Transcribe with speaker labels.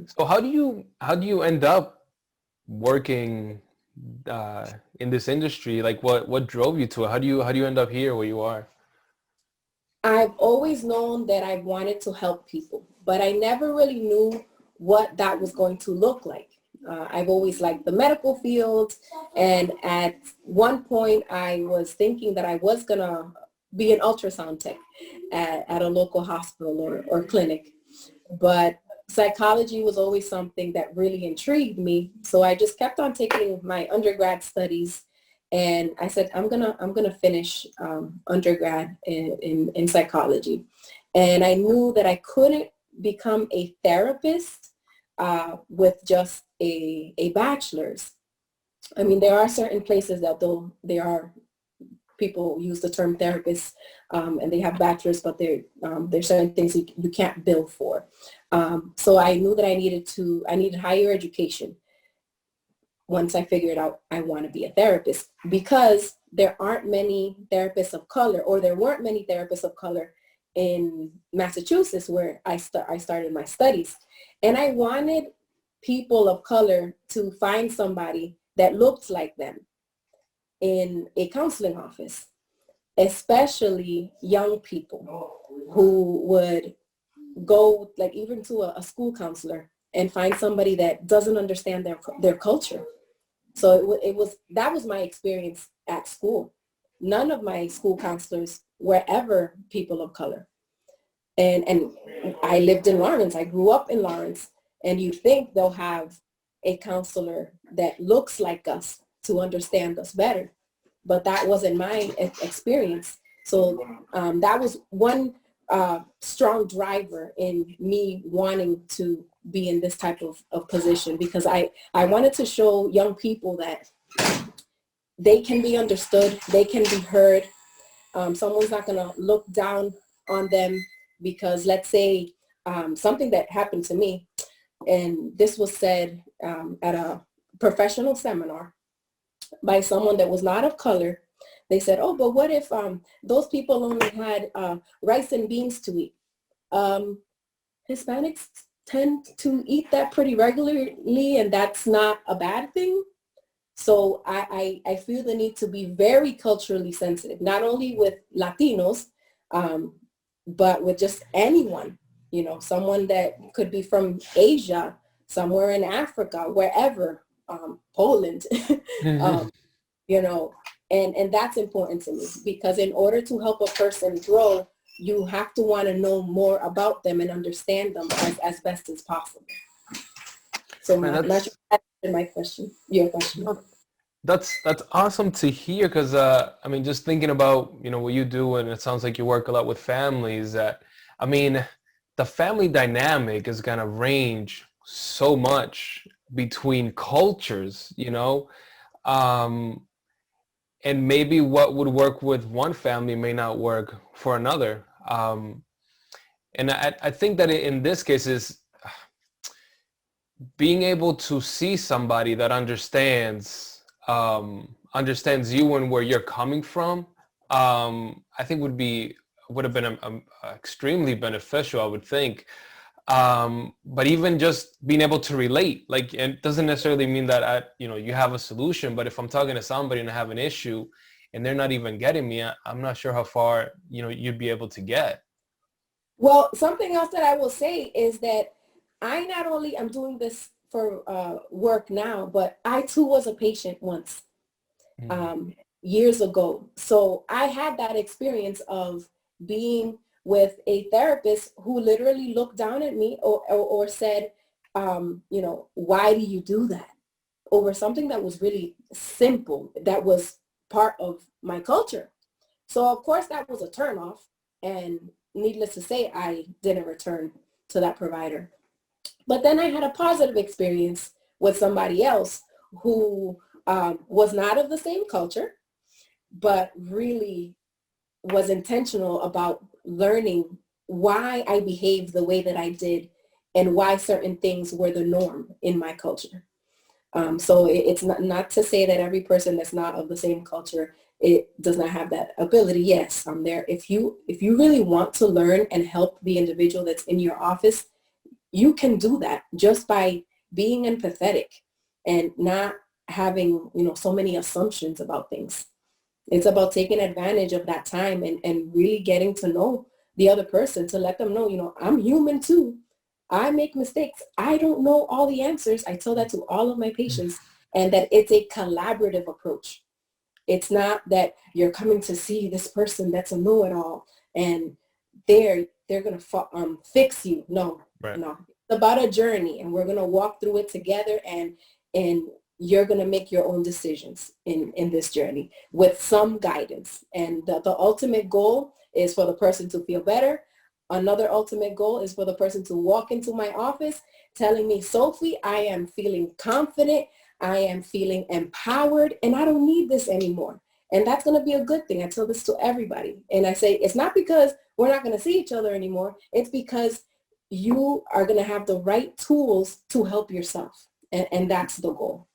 Speaker 1: So how do you end up working in this industry? Like what drove you to it? How do you end up here where you are?
Speaker 2: I've always known that I wanted to help people, but I never really knew what that was going to look like. I've always liked the medical field, and at one point I was thinking that I was gonna be an ultrasound tech at a local hospital or clinic, but psychology was always something that really intrigued me. So I just kept on taking my undergrad studies, and I said I'm gonna finish undergrad in psychology, and I knew that I couldn't become a therapist with just a bachelor's. I mean, there are certain places that though there are people use the term therapist, and they have bachelors, but there's certain things you can't bill for. So I knew that I needed higher education once I figured out I want to be a therapist, because there aren't many therapists of color, or there weren't many therapists of color in Massachusetts where I started my studies. And I wanted people of color to find somebody that looked like them in a counseling office, especially young people who would go like even to a school counselor and find somebody that doesn't understand their culture. So that was my experience at school. None of my school counselors were ever people of color. And I lived in Lawrence. I grew up in Lawrence. And you think they'll have a counselor that looks like us to understand us better. But that wasn't my experience. So that was one strong driver in me wanting to be in this type of position, because I wanted to show young people that they can be understood, they can be heard. Someone's not going to look down on them because, let's say, something that happened to me, and this was said at a professional seminar by someone that was not of color. They said, oh, but what if those people only had rice and beans to eat? Hispanics tend to eat that pretty regularly, and that's not a bad thing. So I feel the need to be very culturally sensitive, not only with Latinos, but with just anyone, someone that could be from Asia, somewhere in Africa, wherever, Poland,
Speaker 1: Mhm.
Speaker 2: you know, and that's important to me, because in order to help a person grow, you have to want to know more about them and understand them as best as possible. So
Speaker 1: Man,
Speaker 2: I'm not sure
Speaker 1: that's
Speaker 2: if that answered my question, your question.
Speaker 1: no, that's awesome to hear because I mean, just thinking about what you do, and it sounds like you work a lot with families. That I mean, the family dynamic is gonna range so much between cultures, um, and maybe what would work with one family may not work for another. And I think that in this case is being able to see somebody that understands you and where you're coming from. I think would have been extremely beneficial, I would think. But even just being able to relate, like, it doesn't necessarily mean that you have a solution. But if I'm talking to somebody and I have an issue and they're not even getting me, I'm not sure how far you'd be able to get.
Speaker 2: Well, something else that I will say is that I not only am doing this for work now, but I too was a patient once,
Speaker 1: Mm.
Speaker 2: um, years ago. So I had that experience of being with a therapist who literally looked down at me or said, why do you do that? Over something that was really simple, that was part of my culture. So of course that was a turnoff, and needless to say, I didn't return to that provider. But then I had a positive experience with somebody else who was not of the same culture, but really was intentional about learning why I behaved the way that I did and why certain things were the norm in my culture. So it's not to say that every person that's not of the same culture, it does not have that ability. Yes, I'm there. If you really want to learn and help the individual that's in your office, you can do that just by being empathetic and not having, so many assumptions about things. It's about taking advantage of that time and really getting to know the other person, to let them know, I'm human too. I make mistakes. I don't know all the answers. I tell that to all of my patients, and that it's a collaborative approach. It's not that you're coming to see this person that's a know-it-all and they're gonna fix you. No,
Speaker 1: Right.
Speaker 2: no. It's about a journey, and we're gonna walk through it together, and you're gonna make your own decisions in this journey with some guidance. And the ultimate goal is for the person to feel better. Another ultimate goal is for the person to walk into my office telling me, Sophie, I am feeling confident. I am feeling empowered, and I don't need this anymore. And that's going to be a good thing. I tell this to everybody. And I say, it's not because we're not going to see each other anymore. It's because you are going to have the right tools to help yourself. And that's the goal.